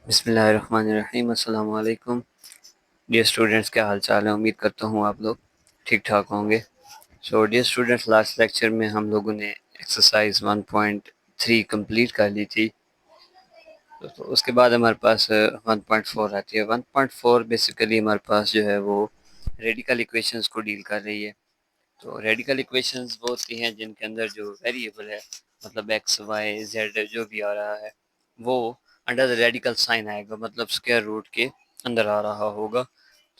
बिस्मिल्लाहिर्रहमानिर्रहीम। अस्सलाम वालेकुम डियर स्टूडेंट्स, क्या हाल चाल है। उम्मीद करता हूँ आप लोग ठीक ठाक होंगे। So dear students, last lecture में हम लोगों ने एक्सरसाइज 1.3 कंप्लीट कर ली थी। तो उसके बाद हमारे पास 1.4 आती है। 1.4 बेसिकली हमारे पास जो है वो रेडिकल इक्वेशंस को डील कर रही है। तो रेडिकल इक्वेशंस वो होती हैं जिनके अंदर जो वेरिएबल है, मतलब एक्स वाई जेड जो भी आ रहा है, वो अंडर द रेडिकल साइन आएगा, मतलब स्क्वायर रूट के अंदर आ रहा होगा।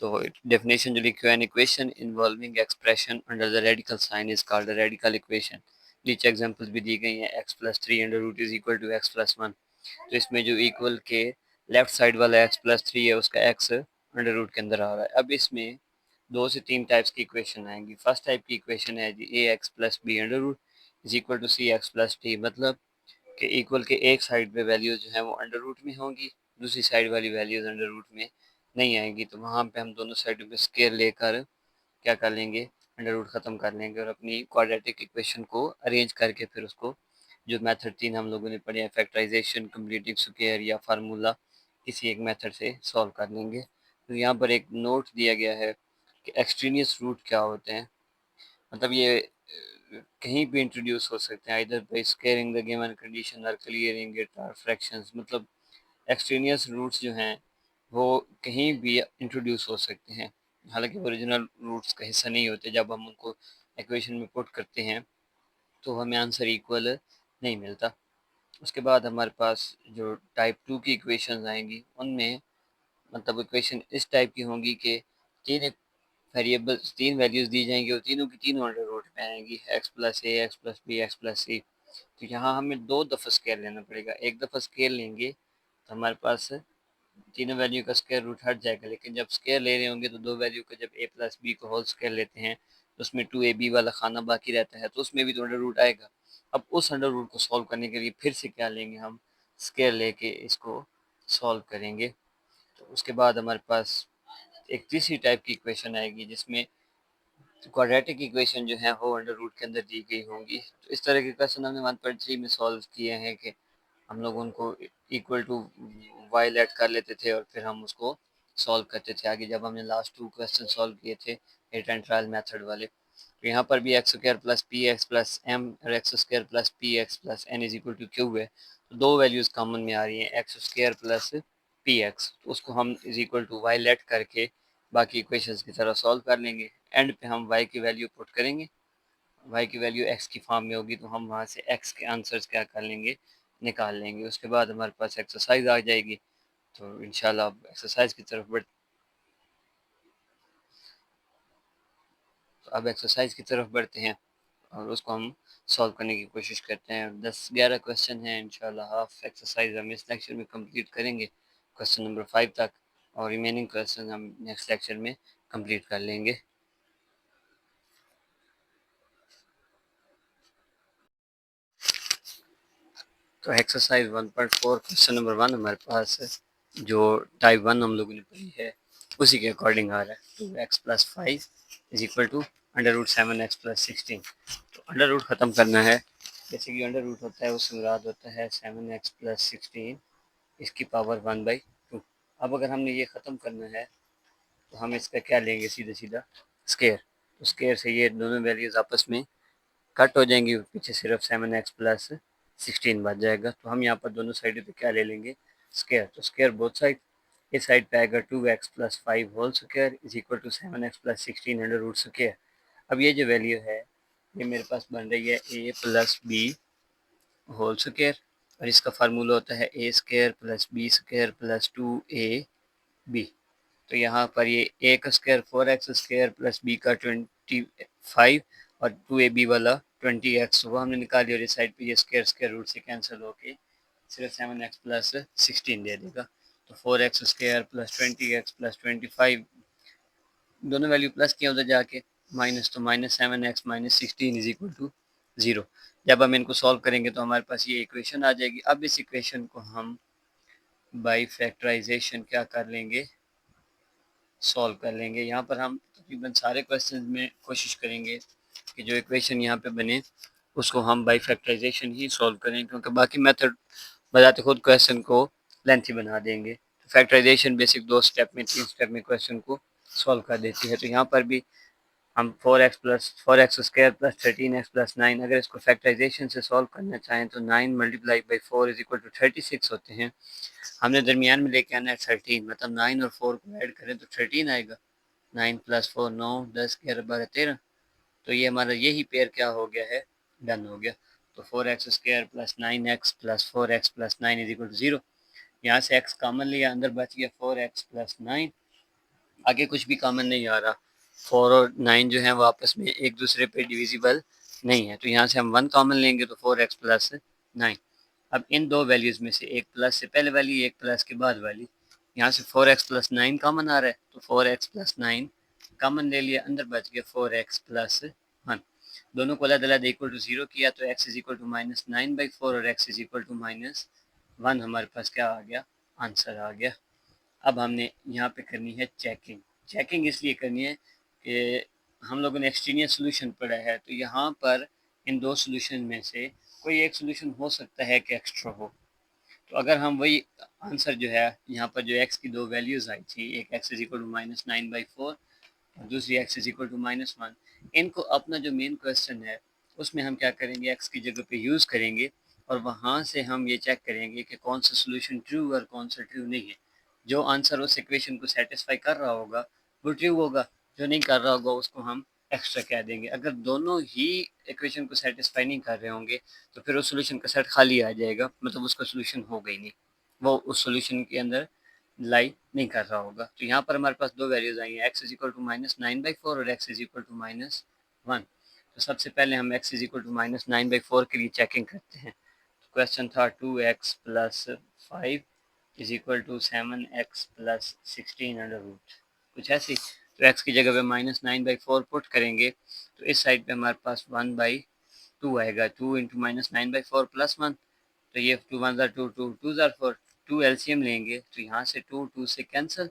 तो डेफिनेशन जो लिखी है, an equation involving expression under the radical sign is called radical equation. नीचे एग्जांपल्स भी दी गई हैं, x plus three under root is equal to x plus one. तो इसमें जो इक्वल के लेफ्ट साइड वाला एक्स प्लस थ्री है, उसका एक्स अंडर रूट के अंदर आ रहा है। अब इसमें दो से तीन टाइप्स की इक्वेशन आएंगी। फर्स्ट टाइप की इक्वेशन है जी A X plus B under root is equal to C X plus D, मतलब कि इक्वल के एक साइड पे वैल्यूज जो है वो अंडर रूट में होंगी, दूसरी साइड वाली वैल्यूज अंडर रूट में नहीं आएंगी। तो वहाँ पे हम दोनों साइडों पे स्केयर लेकर क्या कर लेंगे, अंडर रूट ख़त्म कर लेंगे और अपनी क्वाड्रेटिक इक्वेशन को अरेंज करके फिर उसको जो मेथड तीन हम लोगों ने पढ़े हैं, फैक्टराइजेशन, कंप्लीटिंग स्क्वायर या फार्मूला, किसी एक मेथड से सॉल्व कर लेंगे। तो यहाँ पर एक नोट दिया गया है कि एक्सट्रीनियस रूट क्या होते हैं। मतलब ये कहीं भी इंट्रोड्यूस हो सकते हैं, इधर by squaring the given condition और क्लियरिंग इट और फ्रैक्शंस। मतलब एक्सट्रेनियस रूट्स जो हैं वो कहीं भी इंट्रोड्यूस हो सकते हैं, हालांकि ओरिजिनल रूट्स का हिस्सा नहीं होते। जब हम उनको इक्वेशन में पुट करते हैं तो हमें आंसर इक्वल नहीं मिलता। उसके बाद हमारे पास जो टाइप टू की इक्वेशंस आएंगी, उनमें मतलब इक्वेशन इस टाइप की होंगी कि तीन वेरिएबल्स, तीन वैल्यूज दी जाएंगी और तीनों की तीनों अंडर रूट में आएंगी, X plus A, X plus B, X plus C. तो यहाँ हमें दो दफ़ा स्केयर लेना पड़ेगा। एक दफ़ा स्केयर लेंगे तो हमारे पास तीनों वैल्यू का स्क्वायर रूट हट जाएगा, लेकिन जब स्क्वायर ले रहे होंगे तो दो वैल्यू का जब ए प्लस बी को होल स्क्वायर लेते हैं तो उसमें टू ए बी वाला खाना बाकी रहता है, तो उसमें भी तो अंडर रूट आएगा। अब उस अंडर रूट को सॉल्व करने के लिए फिर से क्या लेंगे, हम स्क्वायर लेके इसको सॉल्व करेंगे। तो उसके बाद हमारे पास एक तीसरी टाइप की इक्वेशन आएगी जिसमें क्वाड्रेटिक इक्वेशन जो है वो अंडर रूट के अंदर दी गई होंगी। तो इस तरह के क्वेश्चन हमने 1.3 में सॉल्व किए हैं कि हम लोग उनको इक्वल टू वाई लेट कर लेते थे और फिर हम उसको सॉल्व करते थे आगे, जब हमने लास्ट टू क्वेश्चन सॉल्व किए थे हिट एंड ट्रायल मेथड वाले। तो यहाँ पर भी X square plus P X plus M और X square plus P X plus N is equal to Q है। तो दो वैल्यूज कॉमन में आ रही हैं, X square plus P X, तो उसको हम is equal to Y let करके बाकी इक्वेशंस की तरह सॉल्व कर लेंगे। एंड पे हम वाई की वैल्यू पुट करेंगे, वाई की वैल्यू एक्स की फॉर्म में होगी तो हम वहाँ से एक्स के आंसर्स क्या कर लेंगे, निकाल लेंगे। उसके बाद हमारे पास एक्सरसाइज आ जाएगी। तो इंशाल्लाह अब एक्सरसाइज की तरफ बढ़ते हैं और उसको हम सॉल्व करने की कोशिश करते हैं। 10-11 क्वेश्चन हैं, इंशाल्लाह हाफ एक्सरसाइज हम इस लेक्चर में कंप्लीट करेंगे, क्वेश्चन नंबर 5 तक, और रिमेनिंग क्वेश्चन हम नेक्स्ट लेक्चर में कंप्लीट कर लेंगे। तो एक्सरसाइज 1.4 क्वेश्चन नंबर 1 हमारे पास है, जो टाइप 1 हम लोगों ने पढ़ी है उसी के अकॉर्डिंग आ रहा है। 2x plus 5 is equal to under root 7x plus 16। तो अंडर रूट ख़त्म करना है। जैसे कि अंडर रूट होता है उससे मुराद होता है 7x प्लस 16 इसकी पावर 1/2। अब अगर हमने ये ख़त्म करना है तो हम इसका क्या लेंगे, सीधा सीधा स्केयर। तो स्केयर से ये दोनों वैल्यूज़ आपस में कट हो जाएंगी, पीछे सिर्फ 7x प्लस 16 बच जाएगा। तो हम यहाँ पर दोनों साइड पे क्या ले लेंगे, स्केयर। तो स्केयर बोथ साइड, इस साइड पे आएगा 2x plus 5 whole square is equal to 7x plus 16 under root square. अब ये जो वैल्यू है ये मेरे पास बन रही है a plus B whole square, और इसका फार्मूला होता है A square plus B square plus 2ab। तो यहाँ पर ये ए का square 4x square plus b का 25 और 2ab वाला 20x वो हमने निकाली, और इस साइड पे ये स्क्वायर स्क्वायर रूट से कैंसिल होके सिर्फ 7x प्लस 16 दे देगा। तो 4x square plus 20x plus 25, दोनों वैल्यू प्लस किया उधर जाके माइनस, तो minus 7x minus 16 is equal to 0। जब हम इनको सॉल्व करेंगे तो हमारे पास ये इक्वेशन आ जाएगी। अब इस इक्वेशन को हम बाई फैक्टराइजेशन क्या कर लेंगे, सॉल्व कर लेंगे। यहाँ पर हम तकरीबन सारे क्वेश्चन में कोशिश करेंगे कि जो इक्वेशन यहाँ पे बने उसको हम बाई फैक्टराइजेशन ही सॉल्व करें, क्योंकि बाकी मेथड बजाते खुद क्वेश्चन को लेंथी बना देंगे। तो फैक्टराइजेशन बेसिक 2 स्टेप में 3 स्टेप में क्वेश्चन को सॉल्व कर देती है। तो यहाँ पर भी हम 4x square plus 13x plus 9 अगर इसको फैक्टराइजेशन से सॉल्व करना चाहें तो 9 multiply by 4 is equal to 36 होते हैं। हमने दरमियान में लेके आना है 13, मतलब 9 और 4 को ऐड करें तो 13 आएगा। 9 प्लस 4 9, 10 11 12 13। तो ये हमारा यही पेयर क्या हो गया है, डन हो गया। तो 4x square plus 9x plus 4x plus 9 is equal to 0। यहाँ से x कॉमन लिया, अंदर बच गया 4x प्लस 9। आगे कुछ भी कॉमन नहीं आ रहा। 4 और 9 जो है वो आपस में एक दूसरे पे डिविजिबल नहीं है, तो यहाँ से हम 1 कॉमन लेंगे तो 4x प्लस 9। अब इन दो वैल्यूज में से एक प्लस से पहले वाली, एक प्लस के बाद वाली, यहाँ से 4x प्लस 9 कॉमन आ रहा है तो 4x प्लस 9 कॉमन ले लिया, अंदर बच गया 4x प्लस 1। दोनों को अलग अलग इक्वल टू 0 किया तो x is equal to minus 9/4 और x is equal to minus 1 हमारे पास क्या आ गया, आंसर आ गया। अब हमने यहाँ पे करनी है चेकिंग। चेकिंग इसलिए करनी है कि हम लोगों ने एक्सट्रीनियस सोल्यूशन पढ़ा है, तो यहाँ पर इन दो सोल्यूशन में से कोई एक सोल्यूशन हो सकता है कि एक्स्ट्रा हो। तो अगर हम वही आंसर जो है यहाँ पर जो x की दो वैल्यूज़ आई थी, एक x is equal to minus 9/4 और दूसरी x is equal to minus 1, इनको अपना जो मेन क्वेश्चन है उसमें हम क्या करेंगे, x की जगह पे यूज़ करेंगे और वहाँ से हम ये चेक करेंगे कि कौन सा सोल्यूशन ट्रू और कौन सा ट्रू नहीं है। जो आंसर उस इक्वेशन को सेटिस्फाई कर रहा होगा वो ट्रू होगा, जो नहीं कर रहा होगा उसको हम एक्स्ट्रा कह देंगे। अगर दोनों ही इक्वेशन को सेटिस्फाई नहीं कर रहे होंगे तो फिर उस सोल्यूशन का सेट खाली आ जाएगा, मतलब उसका सोल्यूशन होगा ही नहीं, वो उस सोल्यूशन के अंदर लाई नहीं कर रहा होगा। तो यहाँ पर हमारे पास दो वैल्यूज आई हैं, x is equal to minus 9/4 और x is equal to minus 1। तो सबसे पहले हम x is equal to minus 9/4 के लिए चेकिंग करते हैं। तो क्वेश्चन था 2x plus 5 is equal to 7x plus 16 under root, कुछ ऐसी। तो x की जगह पे माइनस 9/4 पुट करेंगे तो इस साइड पे हमारे पास 1/2 आएगा। 2 इंटू माइनस 9/4 प्लस 1, तो ये 2 1 2 2 2 4, 2 एलसीएम लेंगे तो यहाँ से 2 2 से कैंसिल,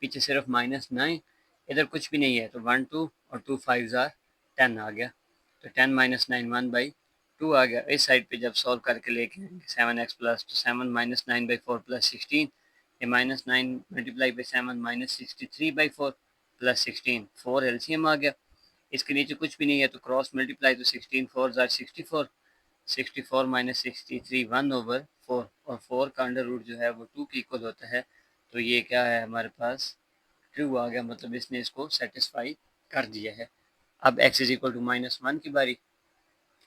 पीछे सिर्फ माइनस 9, इधर कुछ भी नहीं है तो 1 2 और 2 5 10 आ गया। तो 10 माइनस 9 1/2 आ गया। इस साइड पे जब सॉल्व करके लेके आएंगे 7x प्लस, तो 7 माइनस 9/4 प्लस 16, ये minus 9 multiply by 7 minus 63/4 plus 16, 4 LCM आ गया। इसके नीचे कुछ भी नहीं है तो क्रॉस मल्टीप्लाई, तो 16 4 64, 64 माइनस 63 1/4 और 4 का अंडर रूट जो है वो 2 के इक्वल होता है। तो ये क्या है हमारे पास, ट्रू आ गया, मतलब इसने इसको सेटिस्फाई कर दिया है। अब x is equal to minus 1 की बारी,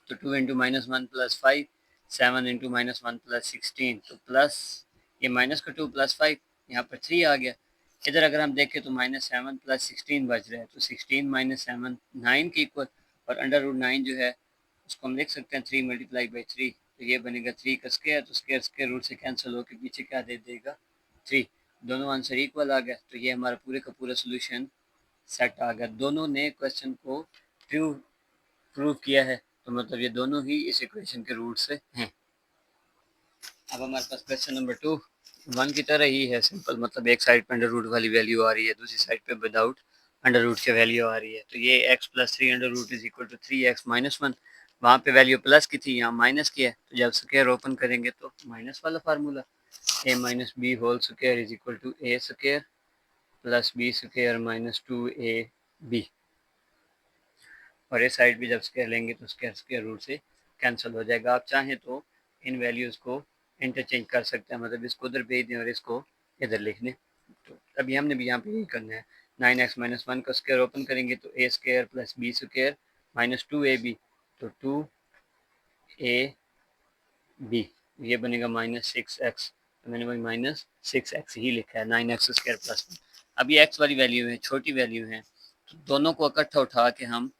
तो 2 into minus 1 plus 5, 7 into minus 1 plus 16, तो प्लस ये माइनस का 2 प्लस 5, यहाँ पर 3 आ गया। इधर अगर हम देखें तो माइनस 7 प्लस 16 बच रहा है, तो 16 माइनस 7 9 के इक्वल, और अंडर रूट 9 जो है उसको हम लिख सकते हैं 3 मल्टीप्लाई बाई 3, तो ये बनेगा 3 का स्क्वायर, तो स्क्वायर स्क्वायर रूट से कैंसिल होकर पीछे क्या दे देगा 3। दोनों आंसर इक्वल आ गया, तो ये हमारा पूरे का पूरा सोल्यूशन सेट आ गया। दोनों ने क्वेश्चन को ट्रू प्रूव किया है, तो मतलब ये दोनों ही इस इक्वेशन के रूट से हैं। अब हमारे पास क्वेश्चन नंबर 2 1 की तरह ही है, सिंपल, मतलब एक साइड पे अंडर रूट वाली वैल्यू आ रही है, दूसरी साइड पे विदाउट अंडर रूट की वैल्यू आ रही है। तो ये x plus 3 under root is equal to 3x minus 1, वहाँ पे वैल्यू प्लस की थी, यहाँ माइनस की है, तो जब स्क्वायर ओपन करेंगे तो माइनस वाला formula, a minus b whole square is equal to a square plus B square minus 2ab, और इस साइड भी जब स्क्वायर लेंगे तो स्क्वायर स्क्वायर रूट से कैंसिल हो जाएगा। आप चाहें तो इन वैल्यूज़ को इंटरचेंज कर सकते हैं, मतलब इसको उधर भेज दें और इसको इधर लिख दें। तो अभी हमने भी यहाँ पे यही करना है। 9x माइनस 1 का स्क्वायर ओपन करेंगे तो a square plus B square minus 2ab, तो 2ab ये बनेगा माइनस 6x, तो मैंने वही माइनस 6x ही लिखा है, 9x स्क्वायर प्लस 1। अब ये x वाली वैल्यू है, छोटी वैल्यू है, तो दोनों को इकट्ठा उठा के हम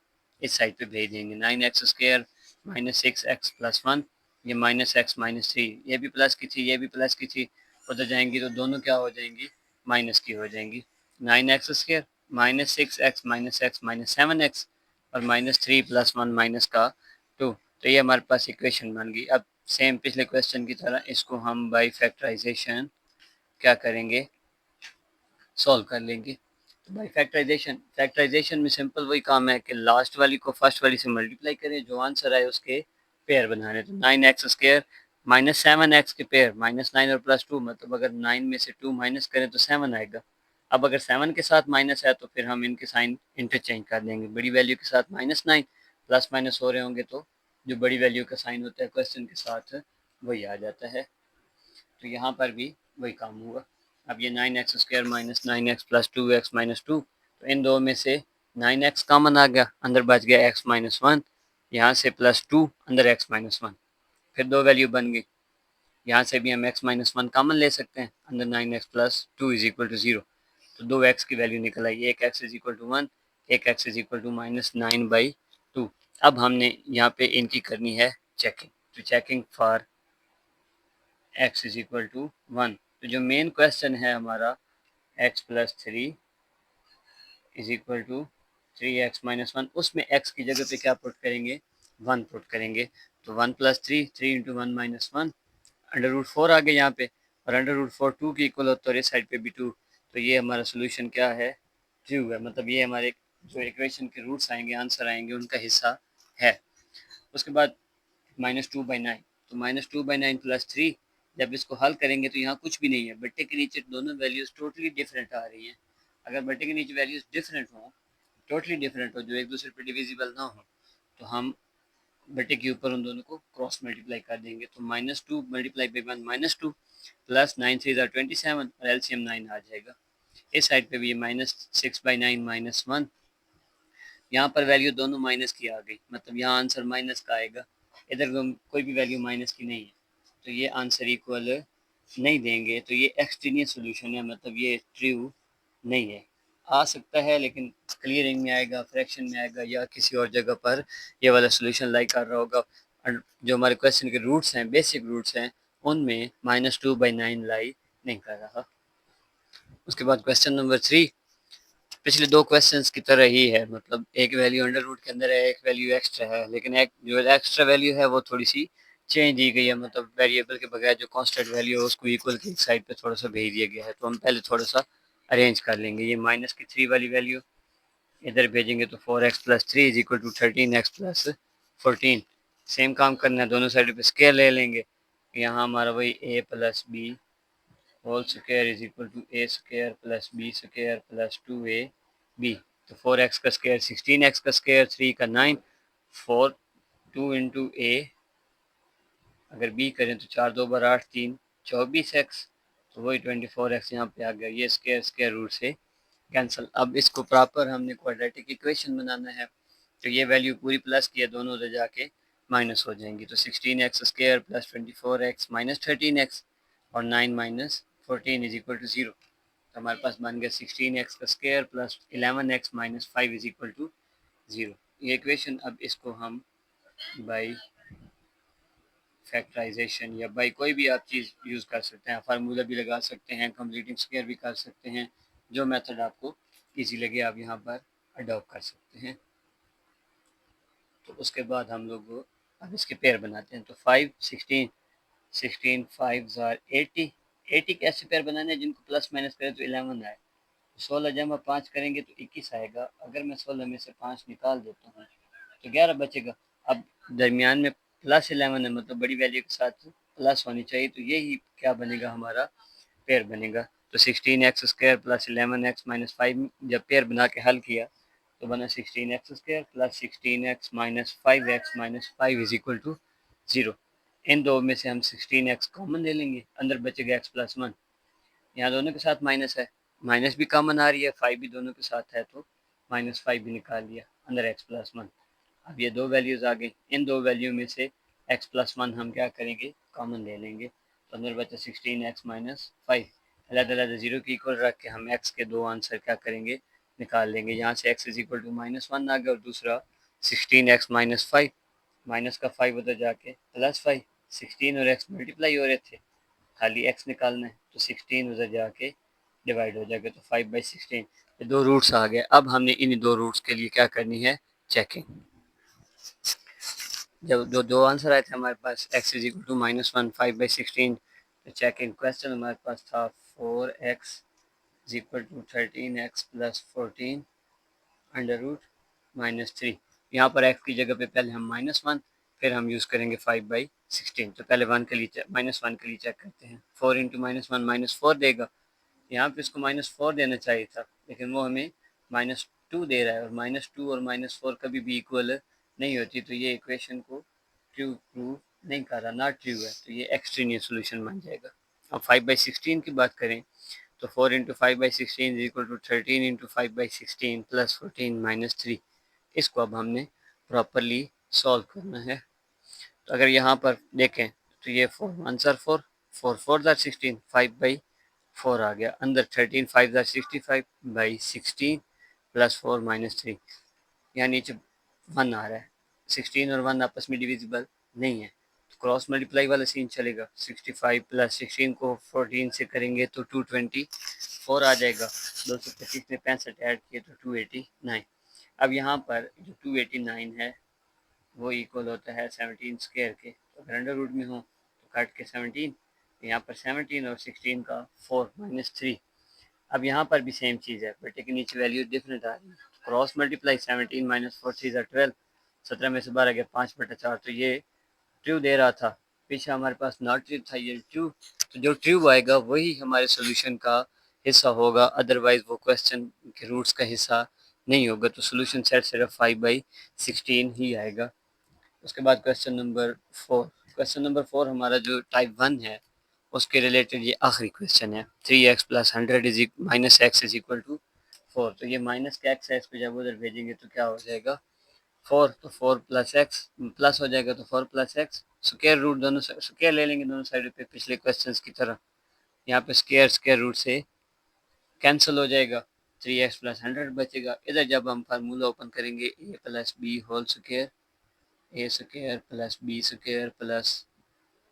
इस साइड पे भेज देंगे। 9x square minus 6x plus 1, ये माइनस x माइनस 3, ये भी प्लस की थी ये भी प्लस की थी, उधर जाएंगी तो दोनों क्या हो जाएंगी, माइनस की हो जाएंगी। 9x square minus 6x minus x minus 7x और माइनस 3 प्लस 1 माइनस का 2, तो ये हमारे पास इक्वेशन बन गई। अब सेम पिछले क्वेश्चन की तरह इसको हम बाई फैक्टराइजेशन क्या करेंगे, सॉल्व कर लेंगे। तो बाई फैक्टराइजेशन, फैक्टराइजेशन में सिंपल वही काम है कि लास्ट वाली को फर्स्ट वाली से मल्टीप्लाई करें, जो आंसर आए उसके पेयर बनाने। तो 9x स्क्वायर -7x के पेयर, -9 और +2, मतलब अगर 9 में से 2 माइनस करें तो 7 आएगा। अब अगर 7 के साथ माइनस है तो फिर हम इनके साइन इंटरचेंज कर देंगे। बड़ी वैल्यू के साथ -9 प्लस माइनस हो रहे होंगे तो जो बड़ी वैल्यू का साइन होता है क्वेश्चन के साथ वही आ जाता है। तो यहाँ पर भी वही काम होगा। अब ये 9x² minus 9x plus 2x minus 2, तो इन दो में से 9x कॉमन आ गया, अंदर बच गया x माइनस 1, यहाँ से +2 अंदर x माइनस 1, फिर दो वैल्यू बन गई। यहाँ से भी हम x माइनस 1 कॉमन ले सकते हैं, अंदर 9x plus 2 is equal to 0, तो दो x की वैल्यू निकल आई, एक x इज इक्वल टू 1, एक x इज इक्वल टू -9/2। अब हमने यहाँ पे इनकी करनी है चेकिंग, तो checking for x is equal to 1। तो जो मेन क्वेश्चन है हमारा x plus 3 is equal to 3x minus 1, उसमें x की जगह पे क्या पुट करेंगे, 1 पुट करेंगे। तो 1 प्लस 3 इंटू 1 माइनस 1, √4 आ गए यहाँ पे, और √4 2 की इक्वल होता है और इस साइड पे भी 2, तो ये हमारा सोल्यूशन क्या है, ट्रू है, मतलब ये हमारे जो इक्वेशन के रूट्स आएंगे, आंसर आएंगे, उनका हिस्सा है। उसके बाद -2/9, तो -2/9 प्लस 3, जब इसको हल करेंगे तो यहाँ कुछ भी नहीं है, बट्टे के नीचे दोनों वैल्यूज टोटली डिफरेंट आ रही हैं। अगर बट्टे के नीचे वैल्यूज डिफरेंट हो, टोटली डिफरेंट हो, जो एक दूसरे पर डिविजिबल ना हो, तो हम बटे के ऊपर उन दोनों को क्रॉस मल्टीप्लाई कर देंगे। तो -2 मल्टीप्लाई बाई 1 -2 प्लस 9 3 27, और एलसीएम 9 आ जाएगा। इस साइड पे भी ये -6/9 -1, यहाँ पर वैल्यू दोनों माइनस की आ गई, मतलब यहाँ आंसर माइनस का आएगा, इधर कोई भी वैल्यू माइनस की नहीं है, तो ये आंसर इक्वल नहीं देंगे, तो ये एक्सट्रीनियस सोल्यूशन है, मतलब ये ट्रू नहीं है। आ सकता है लेकिन क्लियरिंग में आएगा, फ्रैक्शन में आएगा, या किसी और जगह पर ये वाला सोल्यूशन लाई कर रहा होगा। और जो हमारे क्वेश्चन के रूट्स हैं, बेसिक रूट्स हैं, उनमें -2/9 लाई नहीं कर रहा। उसके बाद क्वेश्चन नंबर 3 पिछले दो क्वेश्चंस की तरह ही है, मतलब एक वैल्यू अंडर रूट के अंदर है, एक वैल्यू एक्स्ट्रा है, लेकिन एक जो एक्स्ट्रा वैल्यू है वो थोड़ी सी चेंज दी गई है, मतलब वेरिएबल के बगैर जो कांस्टेंट वैल्यू है उसको इक्वल की एक साइड पे थोड़ा सा भेज दिया गया है। तो हम पहले थोड़ा सा अरेंज कर लेंगे। ये -3 वाली वैल्यू इधर भेजेंगे तो 4x plus 3 is equal to 13x plus 14। Same काम करना है, दोनों साइड पे स्केयर ले लेंगे। यहाँ हमारा वही a plus B whole square is equal to a square plus b square plus 2ab। तो 4x का स्क्वायर 16x का स्क्वायर, 3 का 9, 4 2 इंटू a, अगर b करें तो 4 2 बार 8 3 24x, तो वही 24x यहाँ पे आ गया। ये स्क्वायर स्क्वायर रूट से कैंसिल। अब इसको प्रॉपर हमने क्वाड्रेटिक इक्वेशन बनाना है, तो ये वैल्यू पूरी प्लस की है, दोनों उधर जाके माइनस हो जाएंगी। तो 16x square plus 24x minus 13x और 9 माइनस 14 इज इक्वल टू 0। तो हमारे पास बन गया 16x का square plus 11x minus 5 is equal to 0। ये इक्वेशन, अब इसको हम बाई फैक्टराइजेशन या बाई कोई भी आप चीज़ यूज़ कर सकते हैं, फार्मूला भी लगा सकते हैं, कंप्लीटिंग स्क्वायर भी कर सकते हैं, जो मेथड आपको इजी लगे आप यहाँ पर अडॉप्ट कर सकते हैं। तो उसके बाद हम लोग अब इसके पेयर बनाते हैं। तो 5 16 16 5 80, 80 कैसे पेयर बनाने हैं, जिनको प्लस माइनस करें तो 11 आए, 16 जमा 5 करेंगे तो 21 आएगा। अगर मैं 16 में से 5 निकाल देता हूँ तो 11 बचेगा। अब दरमियान में +11 है, मतलब बड़ी वैल्यू के साथ प्लस होनी चाहिए, तो यही क्या बनेगा, हमारा पेयर बनेगा। तो 16x square plus 11x minus 5 जब पेयर बना के हल किया तो बना 16x square plus 16x minus 5x minus 5 is equal to 0। इन दो में से हम 16x कॉमन ले लेंगे, अंदर बचेगा x प्लस 1, यहाँ दोनों के साथ माइनस है, माइनस भी कॉमन आ रही है, 5 भी दोनों के साथ है, तो -5 भी निकाल लिया, अंदर x प्लस 1। अब ये दो वैल्यूज़ आ गई, इन दो वैल्यू में से x प्लस 1 हम क्या करेंगे, कॉमन ले लेंगे, तो अंदर बचा 16x माइनस 5। अलग अलग जीरो की इक्वल रख के हम x के दो आंसर क्या करेंगे, निकाल लेंगे। यहाँ से x इज इक्वल टू -1 आ गया, और दूसरा 16x माइनस 5, माइनस का 5 उधर जाके प्लस 5, 16 और x मल्टीप्लाई हो रहे थे, खाली x निकालना है, तो 16 उधर जाके डिवाइड हो जाएगा, तो 5/16। ये दो रूट्स आ गए। अब हमने इन दो रूट्स के लिए क्या करनी है, चेकिंग। जब जो दो आंसर आए थे हमारे पास, x इज इक्वल टू -1 5/16, तो चेकिंग क्वेश्चन हमारे पास था 4x is equal to 13x plus 14 under root -3। यहाँ पर x की जगह पे पहले हम -1 फिर हम यूज़ करेंगे 5/16। तो पहले वन के लिए -1 के लिए चेक करते हैं। 4 इंटू -1 -4 देगा। यहाँ पे इसको -4 देना चाहिए था, लेकिन वो हमें -2 दे रहा है, और -2 और -4 कभी भी इक्वल नहीं होती, तो ये इक्वेशन को ट्रू प्रूव नहीं कर रहा, नॉट ट्रू है, तो ये एक्सट्रीनियस सोल्यूशन बन जाएगा। अब 5/16 की बात करें तो 4 into 5/16 is equal to 13 into 5/16 plus 14 -3। इसको अब हमने प्रॉपरली सॉल्व करना है। तो अगर यहाँ पर देखें तो ये 4 1 आर 4, 4 4 आर 16, 5/4 आ गया। अंदर 13 5 आर 65/16 प्लस 4 -3, यहाँ नीचे 1 आ रहा है। 16 और 1 आपस में डिविजिबल नहीं है, तो क्रॉस मल्टीप्लाई वाला सीन चलेगा। 65 प्लस 16 को 14 से करेंगे तो 224 आ जाएगा। 225 में 65 ऐड किए तो 289। अब यहाँ पर जो 289 है वो इक्वल होता है 17 स्क्वायर के। तो अगर अंडर रूट में हो तो काट के 17, यहाँ पर 17 और 16 का 4 -3। अब यहाँ पर भी सेम चीज़ है, बट लेकिन नीचे वैल्यू डिफरेंट आ रही है। क्रॉस मल्टीप्लाई 17 -4 3 12, 17 में से 12 गया 5/4, तो ये ट्रू दे रहा था। पीछे हमारे पास नॉट ट्रू था, ये ट्रू। तो जो ट्रू आएगा वही हमारे सोल्यूशन का हिस्सा होगा, अदरवाइज वो क्वेश्चन के रूट्स का हिस्सा नहीं होगा। तो सोल्यूशन सेट सिर्फ 5/16 ही आएगा। उसके बाद क्वेश्चन नंबर 4। क्वेश्चन नंबर 4 हमारा जो टाइप 1 है उसके रिलेटेड ये आखिरी क्वेश्चन है। 3x plus 100 is minus x is equal to 4। तो ये माइनस का एक्स है, इसको जब उधर भेजेंगे तो क्या हो जाएगा 4, तो 4 प्लस एक्स प्लस हो जाएगा, तो 4 प्लस एक्स स्क्वायर रूट दोनों स्क्वायर ले लेंगे दोनों साइड पे पिछले क्वेश्चन की तरह। यहाँ पे स्क्वायर स्क्वायर रूट से कैंसिल हो जाएगा, 3x प्लस 100 बचेगा। इधर जब हम फार्मूला ओपन करेंगे A plus B whole square, A square plus B square plus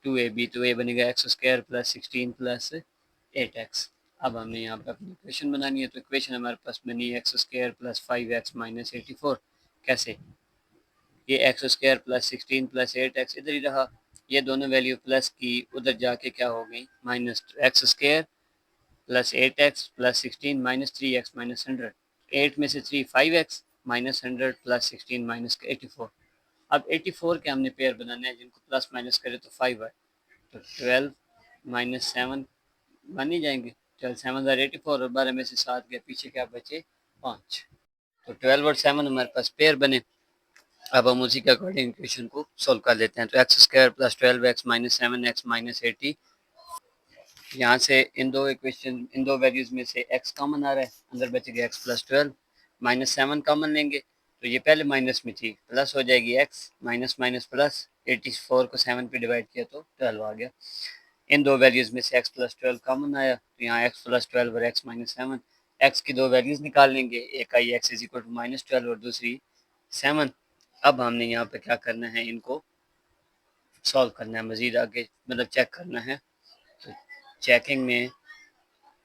2ab, तो ए बनेगा x square plus 16 plus 8x। अब हमने यहाँ पे अपनी इक्वेशन बनानी है, तो इक्वेशन हमारे पास बनी x square plus 5x minus 84। कैसे, ये x square plus 16 plus 8x इधर ही रहा, ये दोनों वैल्यू प्लस की उधर जाके क्या हो गई minus x square plus 8x plus 16 minus 3x minus 100। 8 में से 3 5x माइनस 100 प्लस 16 माइनस 84। अब 84 के हमने पेयर बनाने हैं जिनको प्लस माइनस करें तो 5 है, तो 12 माइनस 7 बन ही जाएंगे। 12 7 84 और 12 में से 7 गया, पीछे क्या बचे 5। तो 12 और 7 हमारे पास पेयर बने। अब हम उसी के अकॉर्डिंग इक्वेशन को सोल्व कर लेते हैं। तो x square plus 12x minus 7x minus 80, यहाँ से इन दो वैल्यूज में से x कॉमन आ रहा है, अंदर बचेगा x प्लस 12, माइनस 7 कॉमन लेंगे तो ये पहले माइनस में थी, प्लस हो जाएगी x, माइनस माइनस प्लस, 84 को 7 पे डिवाइड किया तो 12 आ गया। इन दो वैल्यूज में से x प्लस 12 कॉमन आया, तो यहाँ x प्लस 12 और x माइनस 7, x की दो वैल्यूज निकाल लेंगे, एक आई x is equal to minus 12 और दूसरी 7। अब हमने यहाँ पे क्या करना है, इनको सॉल्व करना है, मजीद आगे मतलब चेक करना है। तो चेकिंग में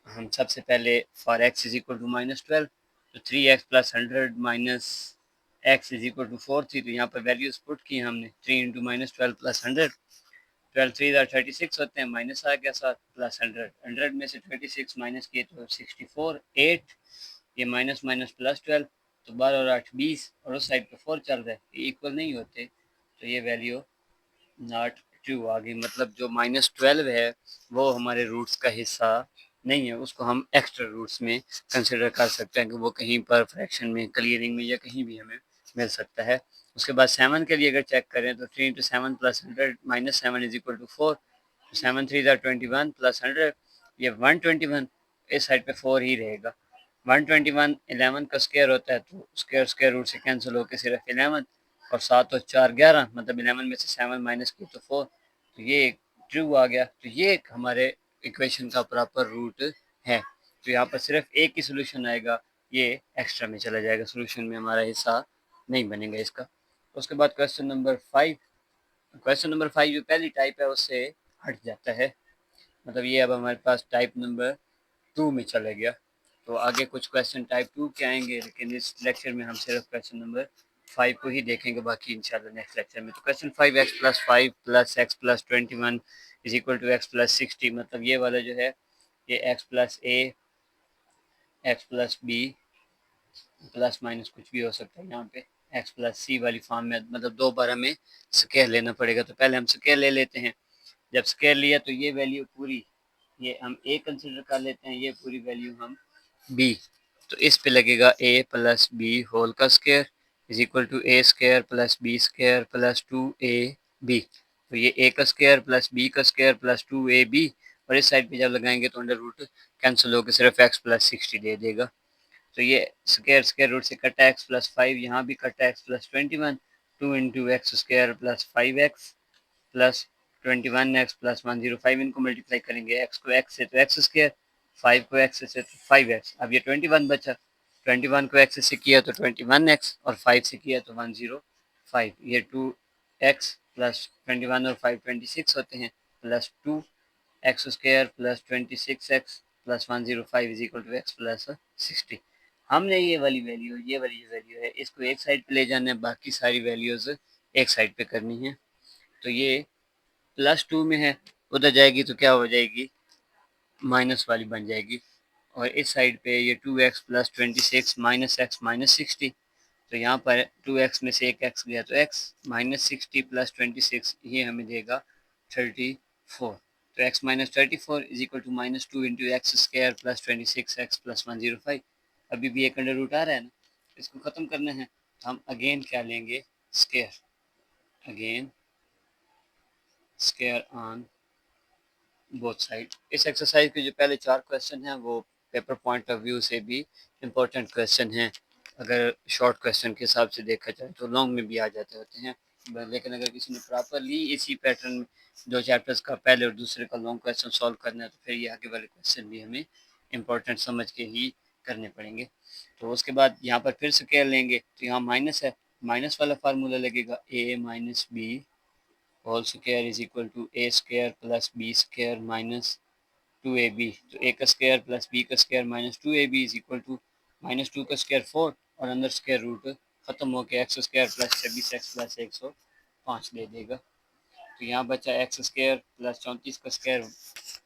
हम सबसे पहले for x is equal to minus 12, तो 3x plus 100 minus x is equal to 4 थी, तो यहाँ पर वैल्यूज पुट की हमने 3 इंटू माइनस 12 प्लस 100। 12 3 36 होते हैं, माइनस आ गया साथ प्लस 100, 100 में से 26 माइनस किए तो 64 8, ये माइनस माइनस प्लस 12, तो 12 और 8 20, और उस साइड पे 4 चल रहा है, ये इक्वल नहीं होते, तो ये वैल्यू नॉट ट्रू आ गई। मतलब जो -12 है वो हमारे रूट्स का हिस्सा नहीं है, उसको हम एक्स्ट्रा रूट्स में कंसिडर कर सकते हैं कि वो कहीं पर फ्रैक्शन में, क्लियरिंग में या कहीं भी हमें मिल सकता है। उसके बाद 7 के लिए अगर चेक करें तो 3 into 7 plus 100 minus 7 is equal to 4, 7 3 21 plus 100, ये 121, इस साइड पे 4 ही रहेगा। 121 11 का स्क्वायर होता है, तो स्क्वायर स्क्वायर रूट से कैंसिल होकर सिर्फ 11, और 7 और 4 11, मतलब 11 में से 7 माइनस की तो 4, तो ये ट्रू आ गया। तो ये एक हमारे इक्वेशन का प्रॉपर रूट है। तो यहाँ पर सिर्फ एक ही सोल्यूशन आएगा, ये एक्स्ट्रा में चला जाएगा, सोल्यूशन में हमारा हिस्सा नहीं बनेगा इसका। उसके बाद क्वेश्चन नंबर 5। क्वेश्चन नंबर 5 जो पहली टाइप है उससे हट जाता है, मतलब ये अब हमारे पास टाइप नंबर 2 में चला गया। तो आगे कुछ क्वेश्चन टाइप 2 के आएंगे, लेकिन इस लेक्चर में हम सिर्फ क्वेश्चन नंबर 5 को ही देखेंगे, बाकी इंशाल्लाह नेक्स्ट लेक्चर में। तो question 5, X plus 5 plus X plus 21 is equal to x plus 60, मतलब ये वाला जो है ये X plus A, X plus B, plus minus कुछ भी हो सकता है यहाँ पे, एक्स प्लस सी वाली फॉर्म में, मतलब 2 बार हमें स्क्वायर लेना पड़ेगा। तो पहले हम स्क्वायर ले लेते हैं। जब स्क्वायर लिया तो ये वैल्यू पूरी, ये हम ए कंसिडर कर लेते हैं, ये पूरी वैल्यू हम बी, तो इस पे लगेगा ए प्लस बी होल का square is equal to a square plus B square plus 2ab। तो ये ए का स्क्वायर प्लस बी का स्क्वायर प्लस 2ab, और इस साइड पे जब लगाएंगे तो अंडर रूट कैंसिल होकर सिर्फ एक्स प्लस 60 दे देगा। तो ये स्क्वायर स्क्वायर रूट से कटा एक्स प्लस 5, यहाँ भी कटा x plus 21, 2 into x square plus 5x plus 21x plus 105, इनको मल्टीप्लाई करेंगे, एक्स को एक्स से तो एक्स स्क्वायर, 5 को एक्स से तो 5x। अब ये 21 बचा, 21 को एक्स से किया तो 21x और 5 से किया तो 105, ये 2x प्लस 21 और 5 26 होते हैं, plus 2x square plus 26x plus 105 is equal to x plus 60। हमने ये वाली वैल्यू, ये वाली जो वैल्यू है इसको एक साइड पे ले जाना है, बाकी सारी वैल्यूज एक साइड पे करनी है। तो ये प्लस 2 में है, उधर जाएगी तो क्या हो जाएगी, माइनस वाली बन जाएगी। और इस साइड पे ये 2x plus 26 minus x minus 60, तो यहाँ पर 2x में से एक x गया तो x माइनस 60 प्लस 26 ये हमें देगा 34। तो x minus 34 is equal to minus 2 into x square plus 26x plus 105। अभी भी एक अंडर रूट आ रहा है ना, इसको ख़त्म करना है। हम अगेन क्या लेंगे, square, again square on both side. इस एक्सरसाइज के जो पहले 4 क्वेश्चन हैं वो पेपर पॉइंट ऑफ व्यू से भी इम्पोर्टेंट क्वेश्चन हैं। अगर शॉर्ट क्वेश्चन के हिसाब से देखा जाए तो लॉन्ग में भी आ जाते होते हैं, लेकिन अगर किसी ने प्रॉपरली इसी पैटर्न में 2 चैप्टर्स का पहले और दूसरे का लॉन्ग क्वेश्चन सॉल्व करना है तो फिर ये आगे वाले क्वेश्चन भी हमें इम्पोर्टेंट समझ के ही करने पड़ेंगे। तो उसके बाद यहाँ पर फिर स्केल लेंगे, तो यहाँ माइनस है, माइनस वाला फार्मूला लगेगा a minus b whole square is equal to a square plus B square minus 2ab। तो ए का स्क्वायर प्लस बी का square minus 2ab is equal to minus 2 का स्क्वायर 4 और अंदर स्क्वायर रूट खत्म होकर x square plus 26x plus 105 दे देगा। तो यहाँ बचा एक्स स्क्वायर प्लस 34 का स्क्वायर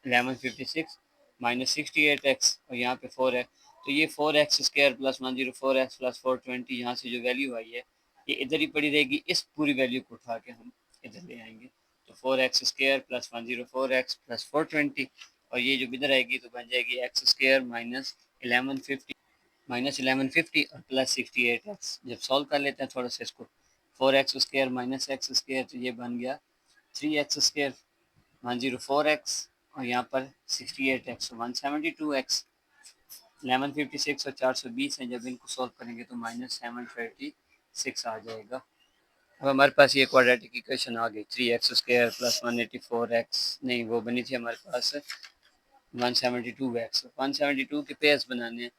1156 माइनस 68x और यहाँ पे 4 है, तो ये 4x square plus 104x plus 420, यहाँ से जो वैल्यू आई है ये इधर ही पड़ी रहेगी, इस पूरी वैल्यू को उठा के हम इधर ले आएंगे। तो 4x square plus 104x plus 420, और ये जो इधर आएगी तो बन जाएगी एक्स स्क्वायर माइनस 1150 और प्लस 68x। जब सॉल्व कर लेते हैं थोड़ा सा इसको, 4x square minus x square, तो ये बन गया 3x स्क्वायर 104x और यहाँ पर 68x 172x 1156 और 420 है, जब इनको सॉल्व करेंगे तो माइनस 736 आ जाएगा। अब हमारे पास ये क्वाड्रेटिक इक्वेशन आ गई, 3x स्क्वायर प्लस 184x, नहीं वो बनी थी हमारे पास 172x, 172 के पेयर्स बनाने हैं।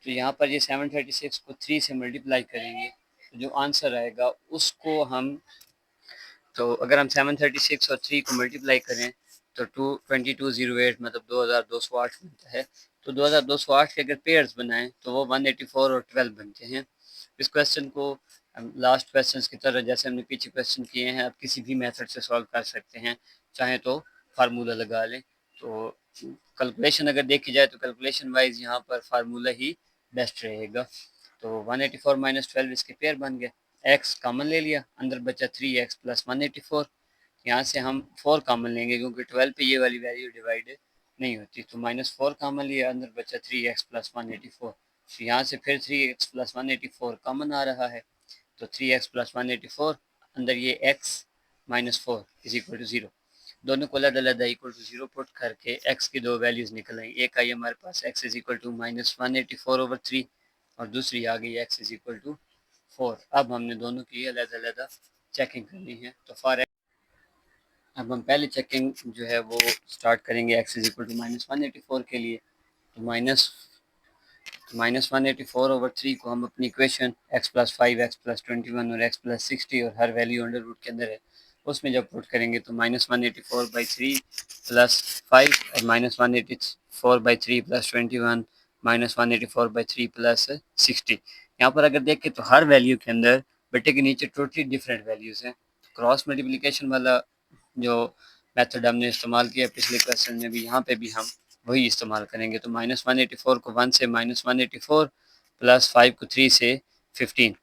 तो यहाँ पर ये 736 को 3 से मल्टीप्लाई करेंगे, तो जो आंसर आएगा उसको हम, तो अगर हम 736 और 3 को मल्टीप्लाई करें तो 2208 मतलब 2208 बनता है। तो 2208 के अगर पेयर्स बनाएं तो वो 184 और 12 बनते हैं। इस क्वेश्चन को हम लास्ट क्वेश्चन की तरह जैसे हमने पीछे क्वेश्चन किए हैं, आप किसी भी मेथड से सॉल्व कर सकते हैं, चाहे तो फार्मूला लगा लें। तो कैलकुलेशन अगर देखी जाए तो कैलकुलेशन वाइज यहाँ पर फार्मूला ही बेस्ट रहेगा। तो 184 माइनस 12 इसके पेयर बन गए, एक्स कॉमन ले लिया, अंदर बचा 3x प्लस 184, यहाँ से हम 4 कॉमन लेंगे क्योंकि 12 पे ये वाली वैल्यू डिवाइड नहीं होती, तो -4 कॉमन लिया, अंदर बचा 3x प्लस 184, तो यहाँ से फिर 3x प्लस 184 कॉमन आ रहा है, तो 3x प्लस 184 अंदर ये x minus 4 is equal to 0, दोनों को अलग अलग इक्वल टू 0 पुट करके x की दो वैल्यूज़ निकल आई, एक आई हमारे पास x is equal to minus 184/3 और दूसरी आ गई x इज इक्वल टू 4। अब हमने दोनों की अलग अलग चेकिंग करनी है। तो फॉर अब हम पहले चेकिंग जो है वो स्टार्ट करेंगे x इज इक्वल टू -184 के लिए। तो -184/3 को हम अपनी equation x plus 5 x plus 21 और x प्लस 60 और हर वैल्यू अंडर रूट के अंदर है उसमें जब पुट करेंगे तो -184/3 प्लस 5 और -184/3 प्लस 21 -184/3 प्लस 60। यहाँ पर अगर देखें तो हर वैल्यू के अंदर बटे के नीचे टोटली डिफरेंट वैल्यूज़ हैं। क्रॉस मल्टीप्लिकेशन वाला जो मेथड हमने इस्तेमाल किया पिछले क्वेश्चन में भी, यहाँ पे भी हम वही इस्तेमाल करेंगे। तो -184 को 1 से -184 प्लस 5 को 3 से 15,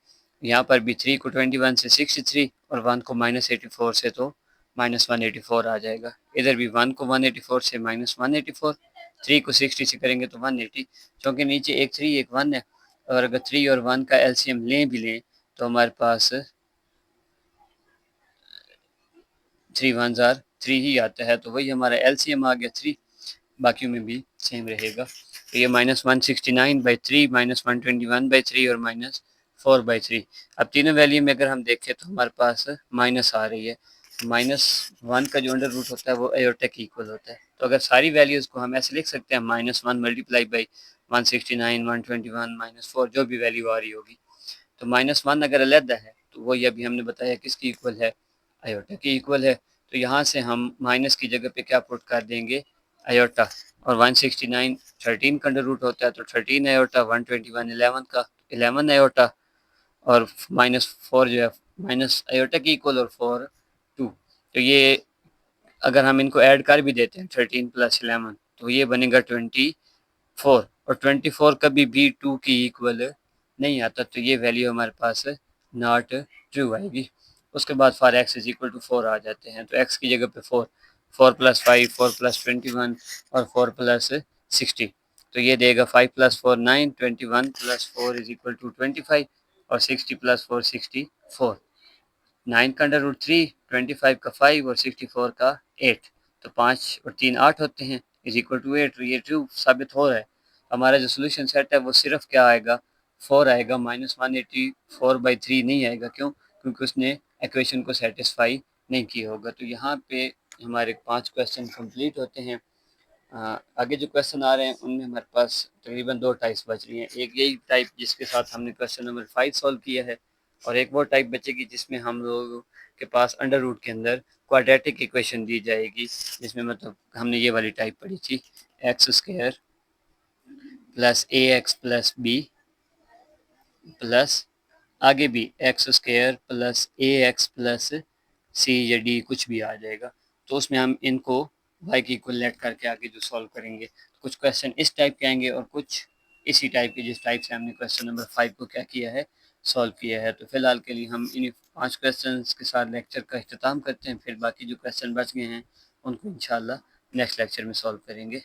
यहाँ पर भी 3 को 21 से 63 और 1 को -84 से तो -184 आ जाएगा। इधर भी 1 को 184 से -184, 3 को 60 से करेंगे तो 180, क्योंकि नीचे एक 3 एक 1 है, और अगर 3 और 1 का एलसीएम लें भी लें तो हमारे पास 3 1 जार 3 ही आता है, तो वही हमारा एलसीएम आ गया 3, बाकियों में भी सेम रहेगा। तो ये -169/3 -121/3 और -4/3। अब तीनों वैल्यू में अगर हम देखें तो हमारे पास माइनस आ रही है। -1 का जो अंडर रूट होता है वो एयोटा के इक्वल होता है। तो अगर सारी वैल्यूज़ को हम ऐसे लिख सकते हैं -1 मल्टीप्लाई बाई 169 121 -4 जो भी वैल्यू आ रही होगी। तो -1 अगर अलग है तो वही अभी हमने बताया किसकी इक्वल है, आयोटा की इक्वल है। तो यहाँ से हम माइनस की जगह पे क्या पुट कर देंगे, आयोटा। और 169 13 का अंडर रूट होता है तो 13 आयोटा, 121 11 का 11 आयोटा, और -4 जो है माइनस आयोटा की इक्वल और 4 2। तो ये अगर हम इनको ऐड कर भी देते हैं 13 प्लस 11 तो ये बनेगा 24, और 24 कभी भी 2 की इक्वल नहीं आता, तो ये वैल्यू हमारे पास नॉट ट्रू आएगी। उसके बाद for x is equal to 4 आ जाते हैं, तो एक्स की जगह पे 4, 4 प्लस 5, 4 प्लस 21 और 4 प्लस 60। तो ये देगा 5 plus 4 9, 21 plus 4 is equal to 25, और 60 प्लस 4 64। 9 का अंडर रूट 3, 25 का 5 और 64 का 8। तो 5 और 3 8 होते हैं, इज इक्वल टू 8। ये ट्रू साबित हो रहा है। हमारा जो सोल्यूशन सेट है वो सिर्फ क्या आएगा, 4 आएगा, -184/3 नहीं आएगा। क्यों? क्योंकि उसने इक्वेशन को सेटिस्फाई नहीं किया होगा। तो यहाँ पे हमारे 5 क्वेश्चन कंप्लीट होते हैं। आगे जो क्वेश्चन आ रहे हैं उनमें हमारे पास तकरीबन 2 टाइप्स बच रही हैं। एक यही टाइप जिसके साथ हमने क्वेश्चन नंबर 5 सॉल्व किया है, और एक वो टाइप बचेगी जिसमें हम लोगों के पास अंडर रूट के अंदर क्वाड्रेटिक इक्वेशन दी जाएगी, जिसमें मतलब हमने ये वाली टाइप पढ़ी थी, x square plus A X plus B plus आगे भी X square plus A X plus सी या डी कुछ भी आ जाएगा। तो उसमें हम इनको वाई की इक्वल लेट करके आगे जो सॉल्व करेंगे, कुछ क्वेश्चन इस टाइप के आएंगे और कुछ इसी टाइप के, जिस टाइप से हमने क्वेश्चन नंबर 5 को क्या किया है, सॉल्व किया है। तो फिलहाल के लिए हम इन 5 क्वेश्चन के साथ लेक्चर का अख्ताम करते हैं, फिर बाकी जो क्वेश्चन बच गए हैं उनको इंशाल्लाह नेक्स्ट लेक्चर में सॉल्व करेंगे।